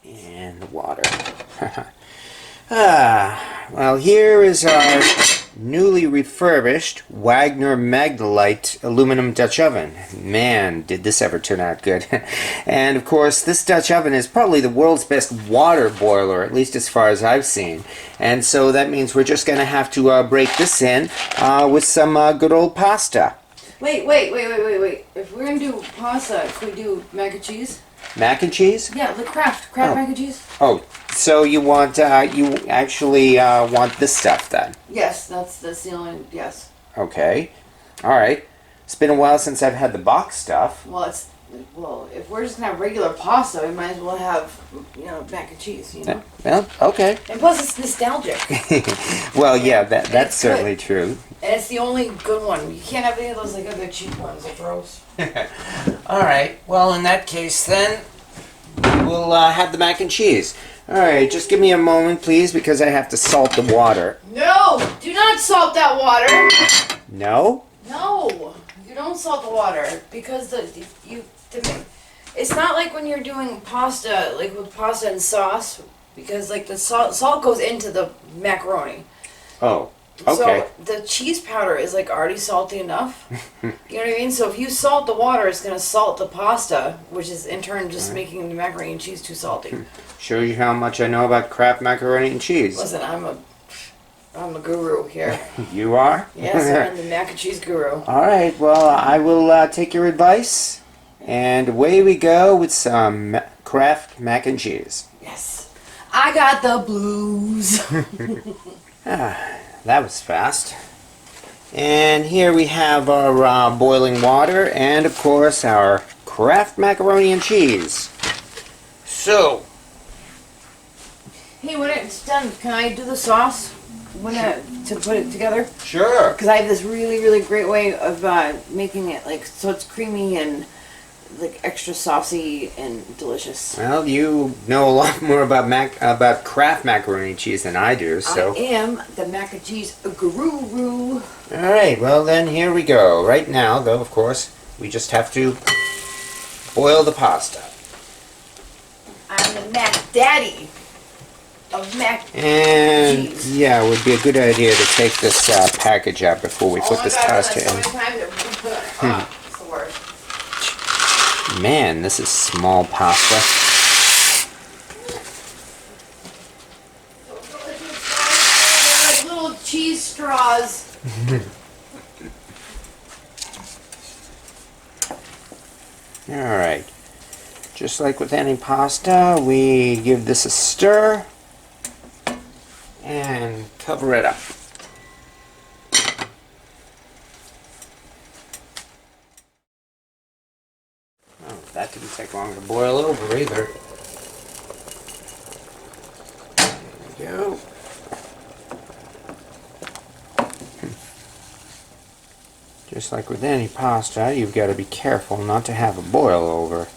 And the water. Well, here is our newly refurbished Wagner Magnalite aluminum Dutch oven. Man, did this ever turn out good. And of course, this Dutch oven is probably the world's best water boiler, at least as far as I've seen. And so that means we're just going to have to break this in with some good old pasta. Wait. If we're going to do pasta, could we do mac and cheese? Mac and cheese? Yeah, the Kraft mac and cheese. Oh, so you want, you actually want this stuff then? Yes, that's the only, yes. Okay. Alright. It's been a while since I've had the box stuff. Well, if we're just going to have regular pasta, we might as well have, mac and cheese, Well, okay. And plus it's nostalgic. Well, yeah, that's certainly true. And it's the only good one. You can't have any of those like other cheap ones. They're gross. Alright, well in that case then, we'll have the mac and cheese. Alright, just give me a moment please because I have to salt the water. No! Do not salt that water! No? No! You don't salt the water because it's not like when you're doing pasta, like with pasta and sauce, because like the salt goes into the macaroni. Oh. Okay. So the cheese powder is like already salty enough. You know what I mean? So if you salt the water, it's going to salt the pasta, which is in turn just making the macaroni and cheese too salty. Shows you how much I know about Kraft Macaroni and cheese. Listen, I'm a guru here. You are? Yes, I'm the mac and cheese guru. Alright, well I will take your advice, and away we go with some Kraft mac and cheese. Yes. I got the blues. That was fast. And here we have our boiling water and of course our Kraft macaroni and cheese. So, hey, when it's done, can I do the sauce to put it together? sure. Because I have this really, really great way of making it like so it's creamy and like extra saucy and delicious. Well, you know a lot more about Kraft macaroni and cheese than I do, so. I am the mac and cheese guru. Alright, well then here we go. Right now, though, of course, we just have to boil the pasta. I'm the mac daddy of mac And cheese. yeah, it would be a good idea to take this package out before we put this pasta in. So many times it's the worst. Man, this is small pasta. Like little cheese straws. Alright. Just like with any pasta, we give this a stir and cover it up. Oh, that didn't take long to boil over either. There we go. Just like with any pasta, you've got to be careful not to have a boil over.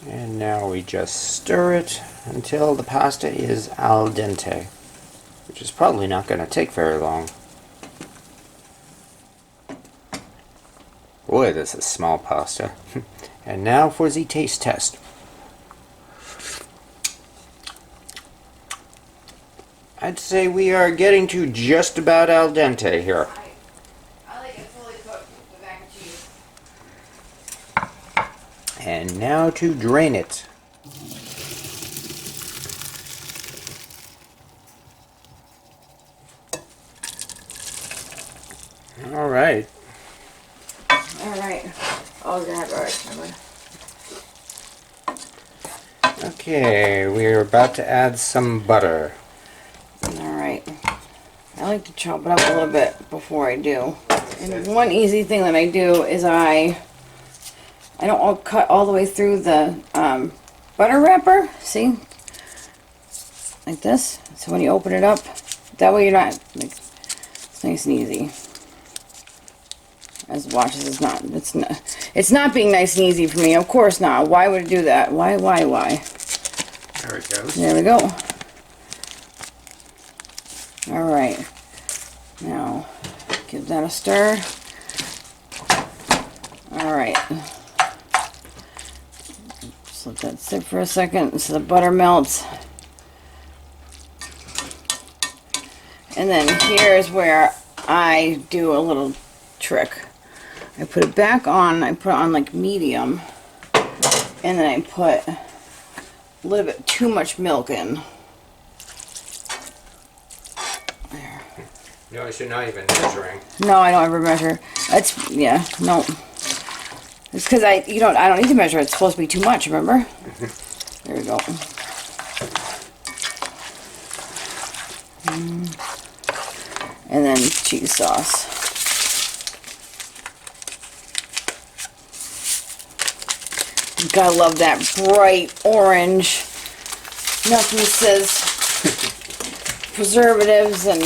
And now we just stir it until the pasta is al dente, which is probably not going to take very long. Boy, this is small pasta. And now for the taste test. I'd say we are getting to just about al dente here. I like it fully cooked with the mac and cheese. And now to drain it. Alright. Alright. Oh, we're gonna have alright. Okay, we're about to add some butter. Alright. I like to chop it up a little bit before I do. And one easy thing that I do is I don't cut all the way through the butter wrapper. See? Like this. So when you open it up, that way you're not, like, it's nice and easy. As watch as it's not being nice and easy for me. Of course not. Why would it do that? Why? There it goes. There we go. Alright. Now, give that a stir. Alright. Just let that sit for a second so the butter melts. And then here's where I do a little trick. I put it back on, I put it on like medium, and then I put a little bit too much milk in. There. Notice you're not even measuring. No, I don't ever measure. That's, yeah, no. It's because I don't need to measure. It's supposed to be too much, remember? There we go. And then cheese sauce. You gotta love that bright orange. Nothing says preservatives and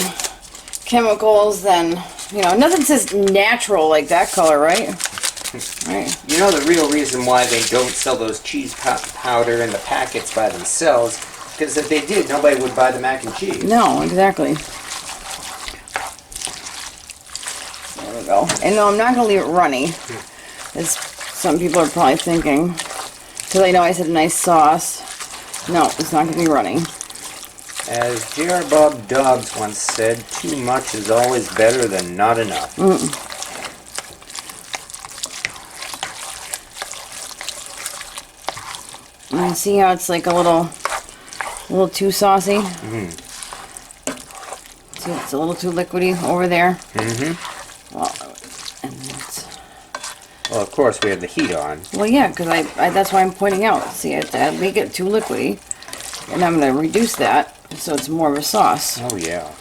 chemicals and, you know, nothing says natural like that color, right? Right. You know the real reason why they don't sell those cheese powder in the packets by themselves? Because if they did, nobody would buy the mac and cheese. No, exactly. There we go. And no, I'm not going to leave it runny, as some people are probably thinking. Because I know I said nice sauce. No, it's not going to be runny. As J.R. Bob Dobbs once said, too much is always better than not enough. And see how it's like a little too saucy? See, it's a little too liquidy over there. Well, and Well, of course, we have the heat on. well, yeah, because I that's why I'm pointing out. See, I make it too liquidy, and I'm going to reduce that so it's more of a sauce. Oh, yeah.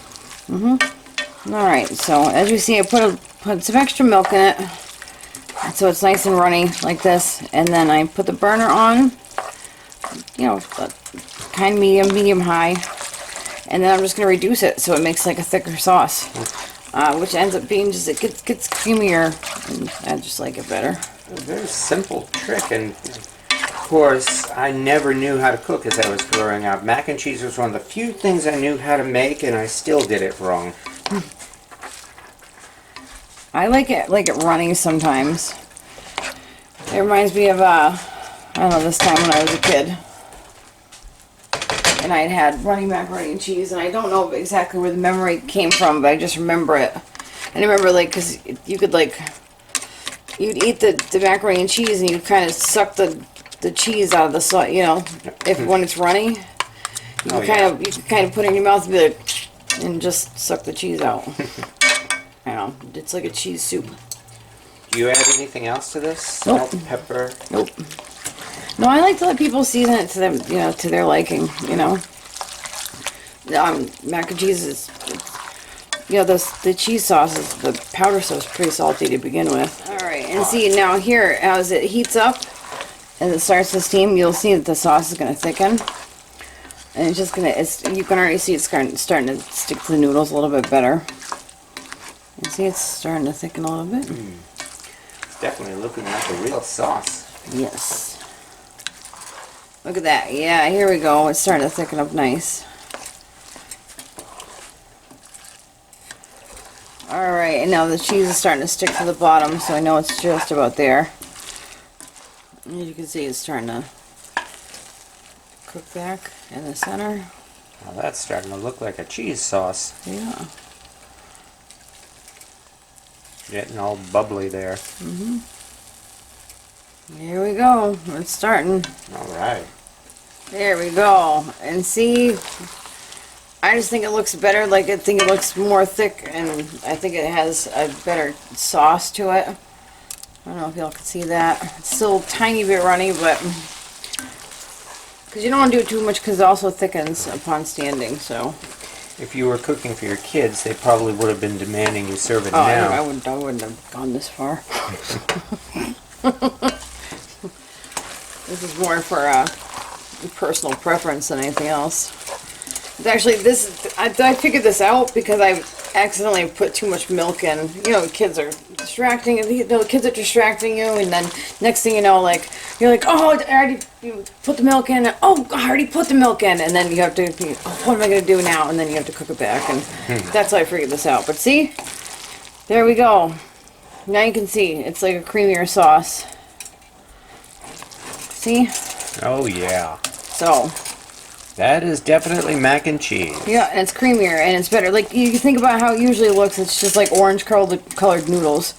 All right, so as you see, I put some extra milk in it, so it's nice and runny like this, and then I put the burner on. You know, kind of medium high, and then I'm just going to reduce it so it makes like a thicker sauce, which ends up being just, it gets creamier, and I just like it better. A very simple trick, and of course, I never knew how to cook as I was growing up. Mac and cheese was one of the few things I knew how to make, and I still did it wrong. I like it runny sometimes. It reminds me of I don't know, this time when I was a kid. And I'd had runny macaroni and cheese, and I don't know exactly where the memory came from, but I just remember it. And I remember, like, because you could, like, you'd eat the macaroni and cheese, and you kind of suck the cheese out of the sauce, you know, when it's runny. You can kind of put it in your mouth and be like, and just suck the cheese out. I know, it's like a cheese soup. Do you add anything else to this? Nope. Salt, pepper? Nope. No, I like to let people season it to them, you know, to their liking, you know. Mac and cheese is, you know, the cheese sauce is, the powder sauce is pretty salty to begin with. Alright, and see now here, as it heats up, as it starts to steam, you'll see that the sauce is going to thicken. And it's just going to, you can already see it's starting to stick to the noodles a little bit better. You see it's starting to thicken a little bit? Definitely looking like a real sauce. Yes. Look at that. Yeah, here we go. It's starting to thicken up nice. Alright, and now the cheese is starting to stick to the bottom, so I know it's just about there. And as you can see, it's starting to cook back in the center. Now that's starting to look like a cheese sauce. Yeah. Getting all bubbly there. Here we go. It's starting. Alright. There we go. And see, I just think it looks better. Like, I think it looks more thick, and I think it has a better sauce to it. I don't know if y'all can see that. It's still a tiny bit runny, but because you don't want to do it too much, because it also thickens upon standing. So If you were cooking for your kids, they probably would have been demanding you serve it oh, now. I wouldn't have gone this far. This is more for personal preference than anything else. Actually, I figured this out because I accidentally put too much milk in. You know, kids are distracting, the kids are distracting you, and then next thing you know, like, you're like, oh, I already put the milk in, oh, I already put the milk in, and then you have to, what am I going to do now? And then you have to cook it back, and that's how I figured this out. But see, there we go. Now you can see, it's like a creamier sauce. See? Oh yeah. So That is definitely mac and cheese. yeah, and it's creamier and it's better. Like you think about how it usually looks, it's just like orange colored noodles,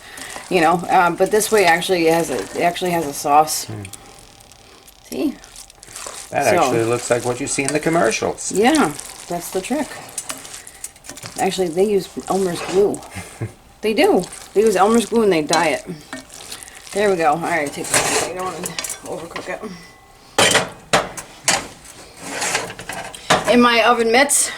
you know. But this way actually it actually has a sauce. See? That actually looks like what you see in the commercials. Yeah, that's the trick. Actually, they use Elmer's glue. They do. They use Elmer's glue and they dye it. There we go. All right, take this. I don't want to overcook it. In my oven mitts.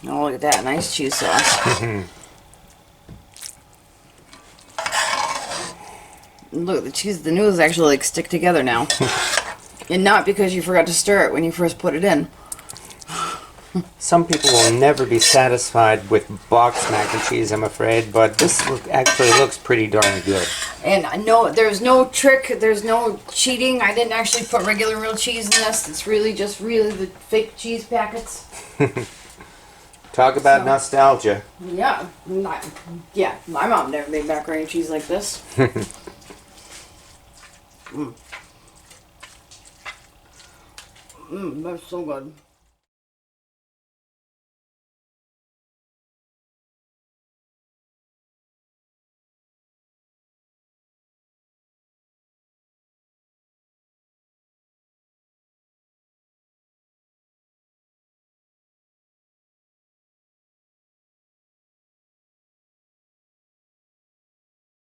Oh, look at that. Nice cheese sauce. Look, the noodles actually like stick together now. And not because you forgot to stir it when you first put it in. Some people will never be satisfied with boxed mac and cheese, I'm afraid, but this actually looks pretty darn good. And no, there's no trick, there's no cheating. I didn't actually put regular real cheese in this. It's really just the fake cheese packets. Talk about nostalgia. Yeah, my mom never made macaroni and cheese like this. That's so good.